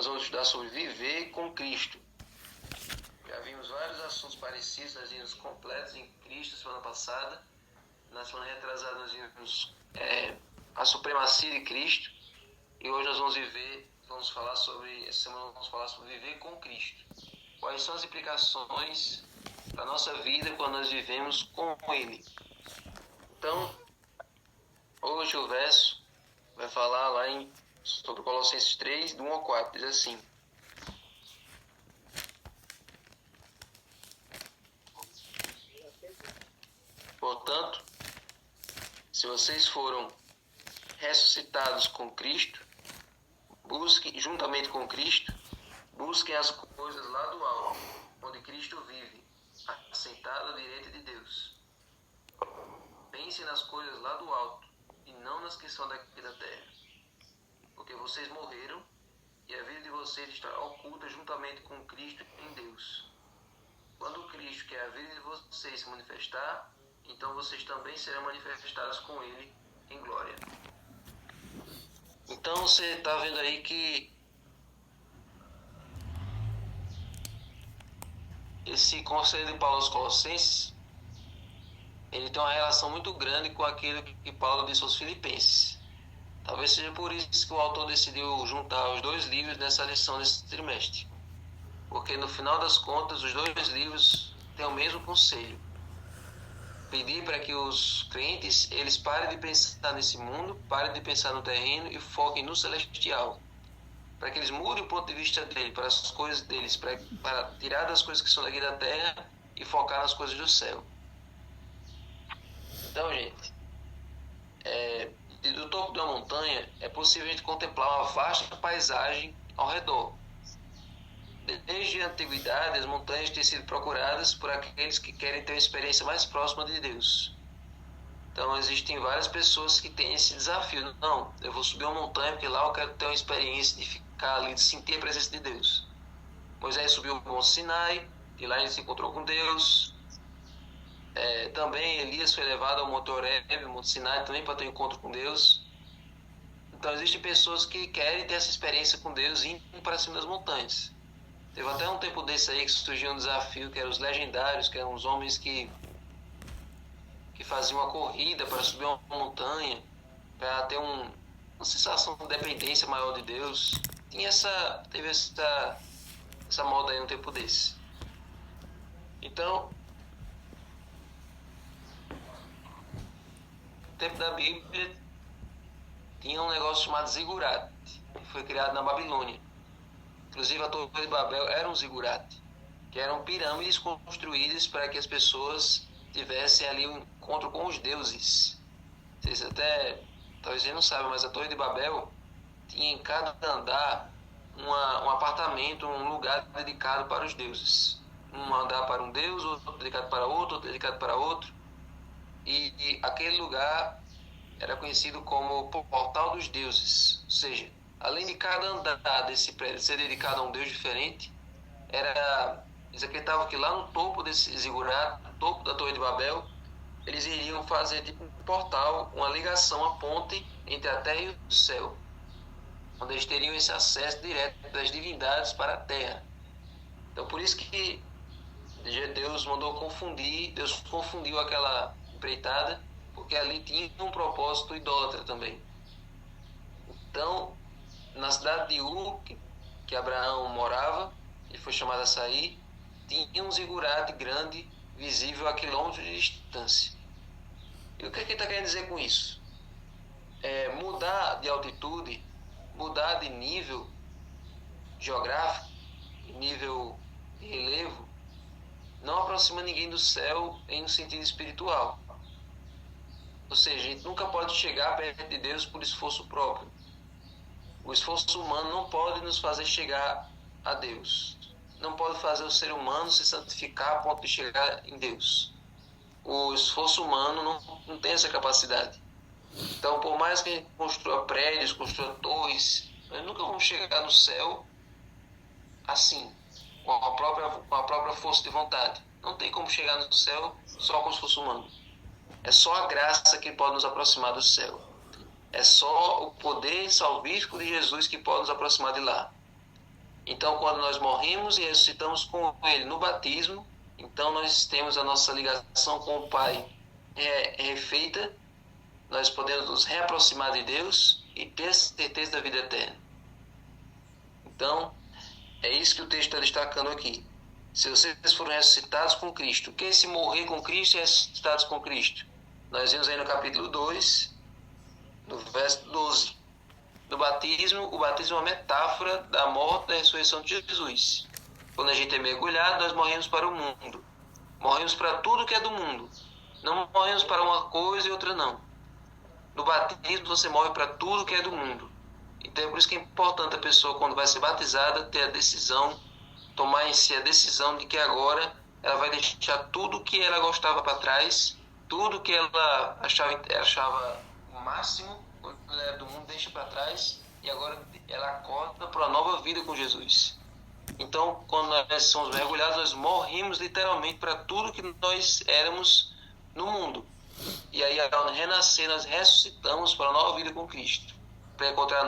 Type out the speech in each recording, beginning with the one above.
vamos estudar sobre viver com Cristo. Já vimos vários assuntos parecidos, nós vimos completos em Cristo semana passada. Na semana retrasada nós vimos a supremacia de Cristo. E hoje nós vamos falar sobre viver com Cristo. Quais são as implicações da nossa vida quando nós vivemos com Ele. Então, hoje o verso vai falar sobre Colossenses 3, do 1 ao 4, diz assim: portanto, se vocês foram ressuscitados com Cristo, juntamente com Cristo, busquem as coisas lá do alto, onde Cristo vive, assentado à direita de Deus. Pensem nas coisas lá do alto, e não nas que são daqui da terra. Porque vocês morreram, e a vida de vocês está oculta juntamente com Cristo em Deus. Quando Cristo, que é a vida de vocês, se manifestar, então vocês também serão manifestados com Ele em glória. Então você está vendo aí que esse conselho de Paulo aos Colossenses, ele tem uma relação muito grande com aquilo que Paulo disse aos Filipenses. Talvez seja por isso que o autor decidiu juntar os dois livros nessa lição desse trimestre. Porque no final das contas, os dois livros têm o mesmo conselho. Pedir para que os crentes, eles parem de pensar nesse mundo, parem de pensar no terreno e foquem no celestial. Para que eles mudem o ponto de vista dele, para as coisas deles, para tirar das coisas que são daqui da terra e focar nas coisas do céu. Então, gente, do topo de uma montanha é possível a gente contemplar uma vasta paisagem ao redor. Desde a antiguidade, as montanhas têm sido procuradas por aqueles que querem ter uma experiência mais próxima de Deus. Então, existem várias pessoas que têm esse desafio. Não, eu vou subir uma montanha porque lá eu quero ter uma experiência de ficar ali, de sentir a presença de Deus. Moisés subiu o Monte Sinai, e lá ele se encontrou com Deus. Também Elias foi levado ao Monte Horebe, Monte Sinai, também para ter um encontro com Deus. Então, existem pessoas que querem ter essa experiência com Deus indo para cima das montanhas. Teve até um tempo desse aí que surgiu um desafio, que eram os legendários, que eram os homens que faziam uma corrida para subir uma montanha, para ter uma sensação de dependência maior de Deus. Teve essa moda aí um tempo desse. Então, no tempo da Bíblia, tinha um negócio chamado zigurate, que foi criado na Babilônia. Inclusive, a Torre de Babel era um zigurate, que eram pirâmides construídas para que as pessoas tivessem ali um encontro com os deuses. Vocês talvez vocês não saibam, mas a Torre de Babel tinha em cada andar um apartamento, um lugar dedicado para os deuses. Um andar para um deus, outro dedicado para outro dedicado para outro. E aquele lugar era conhecido como Portal dos Deuses. Ou seja, além de cada andar desse prédio ser dedicado a um deus diferente, eles acreditavam que lá no topo desse zigurate, no topo da Torre de Babel, eles iriam fazer tipo um portal, uma ligação, uma ponte entre a terra e o céu, onde eles teriam esse acesso direto das divindades para a terra. Então, por isso que Deus confundiu aquela empreitada, porque ali tinha um propósito idólatra também. Então, na cidade de Ur, que Abraão morava, ele foi chamado a sair, tinha um zigurate grande, visível a quilômetros de distância. E o que ele está querendo dizer com isso? Mudar de altitude, mudar de nível geográfico, nível de relevo, não aproxima ninguém do céu em um sentido espiritual. Ou seja, a gente nunca pode chegar perto de Deus por esforço próprio. O esforço humano não pode nos fazer chegar a Deus. Não pode fazer o ser humano se santificar a ponto de chegar em Deus. O esforço humano não tem essa capacidade. Então, por mais que a gente construa prédios, construa torres, nós nunca vamos chegar no céu assim, com a própria força de vontade. Não tem como chegar no céu só com o esforço humano. É só a graça que pode nos aproximar do céu. É só o poder salvífico de Jesus que pode nos aproximar de lá. Então, quando nós morremos e ressuscitamos com Ele no batismo, então nós temos a nossa ligação com o Pai refeita, nós podemos nos reaproximar de Deus e ter a certeza da vida eterna. Então, é isso que o texto está destacando aqui. Se vocês foram ressuscitados com Cristo, o que é esse morrer com Cristo e ressuscitados com Cristo? Nós vimos aí no capítulo 2, no verso 12. No batismo, o batismo é uma metáfora da morte e da ressurreição de Jesus. Quando a gente é mergulhado, nós morremos para o mundo. Morremos para tudo que é do mundo. Não morremos para uma coisa e outra não. No batismo, você morre para tudo que é do mundo. Então é por isso que é importante a pessoa, quando vai ser batizada, ter a decisão, tomar em si a decisão de que agora ela vai deixar tudo que ela gostava para trás, tudo que ela achava o máximo, quando ela era do mundo, deixa para trás, e agora ela acorda para uma nova vida com Jesus. Então, quando nós somos mergulhados, nós morrimos literalmente para tudo que nós éramos no mundo. E aí, ao renascer, nós ressuscitamos para a nova vida com Cristo, para encontrar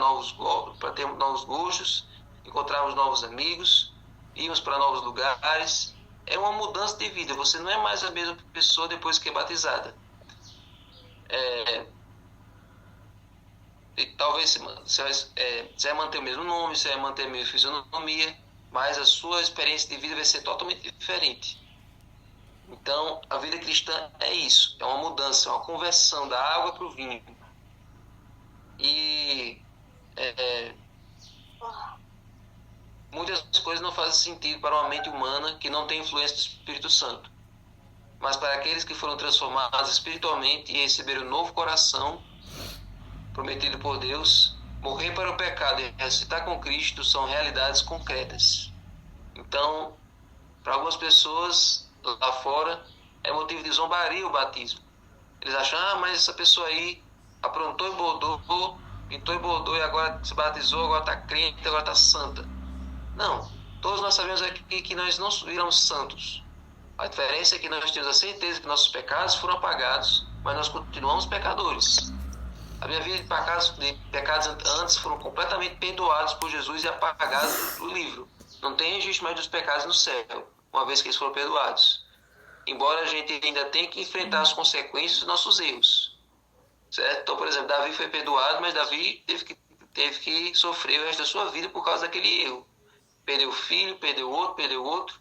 para ter novos gostos, encontrarmos novos amigos, irmos para novos lugares. É uma mudança de vida. Você não é mais a mesma pessoa depois que é batizada. E talvez você vai manter o mesmo nome, você vai manter a mesma fisionomia, mas a sua experiência de vida vai ser totalmente diferente. Então, a vida cristã é isso, é uma mudança, é uma conversão da água para o vinho. E muitas coisas não fazem sentido para uma mente humana que não tem influência do Espírito Santo. Mas para aqueles que foram transformados espiritualmente e receberam um novo coração prometido por Deus, morrer para o pecado e ressuscitar com Cristo são realidades concretas. Então, para algumas pessoas lá fora, é motivo de zombaria o batismo. Eles acham, mas essa pessoa aí aprontou e bordou, pintou e bordou e agora se batizou, agora está crente, agora está santa. Não, todos nós sabemos aqui que nós não viramos santos. A diferença é que nós temos a certeza que nossos pecados foram apagados, mas nós continuamos pecadores. A minha vida de pecados antes foram completamente perdoados por Jesus e apagados do livro. Não tem registro mais dos pecados no céu, uma vez que eles foram perdoados. Embora a gente ainda tenha que enfrentar as consequências dos nossos erros. Certo? Então, por exemplo, Davi foi perdoado, mas Davi teve que sofrer o resto da sua vida por causa daquele erro. Perdeu o filho, perdeu outro.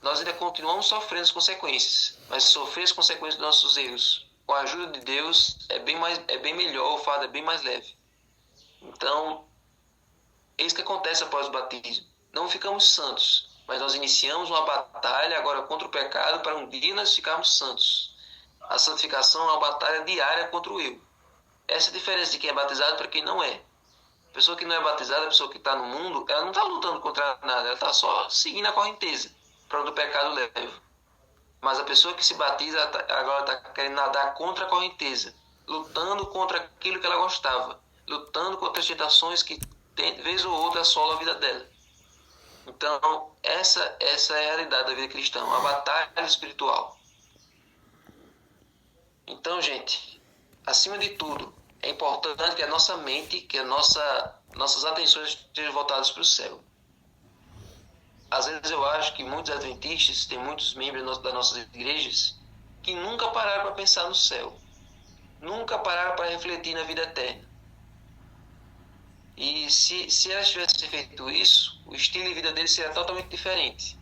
Nós ainda continuamos sofrendo as consequências, mas sofrer as consequências dos nossos erros com a ajuda de Deus é bem melhor, o fardo é bem mais leve. Então, é isso que acontece após o batismo. Não ficamos santos, mas nós iniciamos uma batalha agora contra o pecado para um dia nós ficarmos santos. A santificação é uma batalha diária contra o eu. Essa é a diferença de quem é batizado para quem não é. A pessoa que não é batizada, a pessoa que está no mundo, ela não está lutando contra nada, ela está só seguindo a correnteza para onde o pecado leva. Mas a pessoa que se batiza agora está querendo nadar contra a correnteza, lutando contra aquilo que ela gostava, lutando contra as tentações que, de vez ou outra, assolam a vida dela. Então, essa é a realidade da vida cristã, uma batalha espiritual. Então, gente, acima de tudo, é importante que a nossa mente, que nossas atenções estejam voltadas para o céu. Às vezes eu acho que muitos adventistas, tem muitos membros das nossas igrejas, que nunca pararam para pensar no céu. Nunca pararam para refletir na vida eterna. E se elas tivessem feito isso, o estilo de vida deles seria totalmente diferente.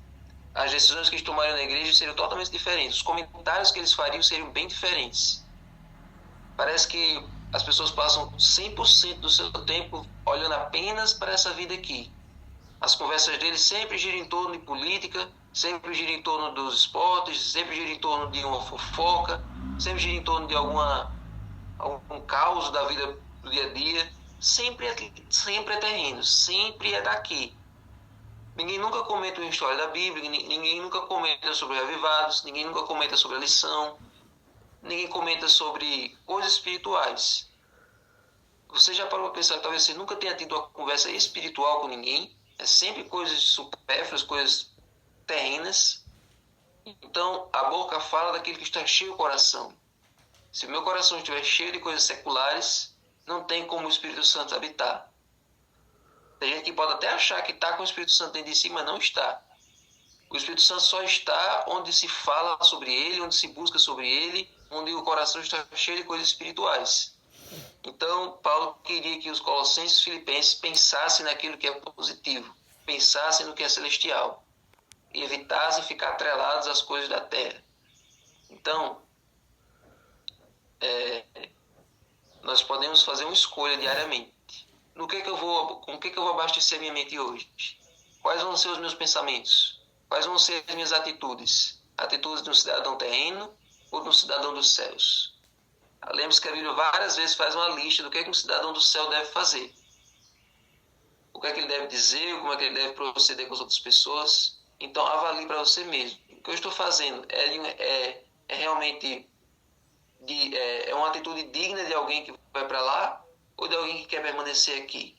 As decisões que eles tomariam na igreja seriam totalmente diferentes. Os comentários que eles fariam seriam bem diferentes. Parece que as pessoas passam 100% do seu tempo olhando apenas para essa vida aqui. As conversas deles sempre giram em torno de política, sempre giram em torno dos esportes, sempre giram em torno de uma fofoca, sempre giram em torno de algum caos da vida do dia a dia. Sempre é terreno, sempre é daqui. Ninguém nunca comenta uma história da Bíblia, ninguém nunca comenta sobre revivados, ninguém nunca comenta sobre a lição, ninguém comenta sobre coisas espirituais. Você já parou para pensar que talvez você nunca tenha tido uma conversa espiritual com ninguém? É sempre coisas supérfluas, coisas terrenas. Então, a boca fala daquilo que está cheio o coração. Se o meu coração estiver cheio de coisas seculares, não tem como o Espírito Santo habitar. Tem gente que pode até achar que está com o Espírito Santo dentro de si, mas não está. O Espírito Santo só está onde se fala sobre ele, onde se busca sobre ele, onde o coração está cheio de coisas espirituais. Então, Paulo queria que os colossenses e filipenses pensassem naquilo que é positivo, pensassem no que é celestial e evitassem ficar atrelados às coisas da terra. Então, nós podemos fazer uma escolha diariamente. Com que eu vou abastecer minha mente hoje? Quais vão ser os meus pensamentos? Quais vão ser as minhas atitudes? Atitudes de um cidadão terreno ou de um cidadão dos céus? Lembre-se que a Bíblia várias vezes faz uma lista do que um cidadão do céu deve fazer. O que é que ele deve dizer, como é que ele deve proceder com as outras pessoas. Então, avalie para você mesmo. O que eu estou fazendo é realmente é uma atitude digna de alguém que vai para lá ou de alguém que quer permanecer aqui?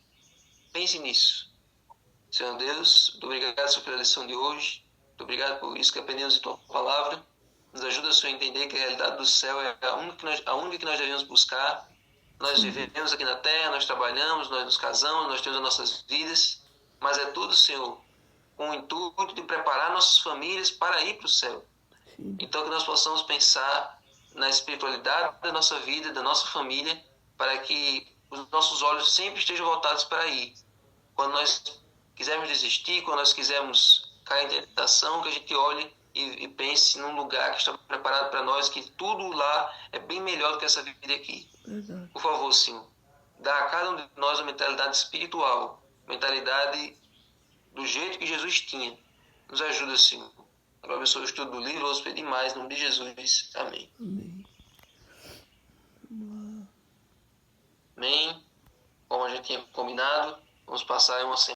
Pense nisso. Senhor Deus, muito obrigado, Senhor, pela lição de hoje. Muito obrigado por isso que aprendemos de Tua palavra. Nos ajuda, Senhor, a entender que a realidade do céu é a única que nós devemos buscar. Nós vivemos aqui na terra, nós trabalhamos, nós nos casamos, nós temos as nossas vidas, mas é tudo, Senhor, com o intuito de preparar nossas famílias para ir para o céu. Então, que nós possamos pensar na espiritualidade da nossa vida, da nossa família, para que os nossos olhos sempre estejam voltados para aí. Quando nós quisermos desistir, quando nós quisermos cair em tentação, que a gente olhe e pense num lugar que está preparado para nós, que tudo lá é bem melhor do que essa vida aqui. Por favor, Senhor, dá a cada um de nós uma mentalidade espiritual, mentalidade do jeito que Jesus tinha. Nos ajuda, Senhor. Agora abençoe o estudo do livro, vamos pedir mais, em nome de Jesus. Amém. Amém. Como a gente tinha combinado, vamos passar uma semana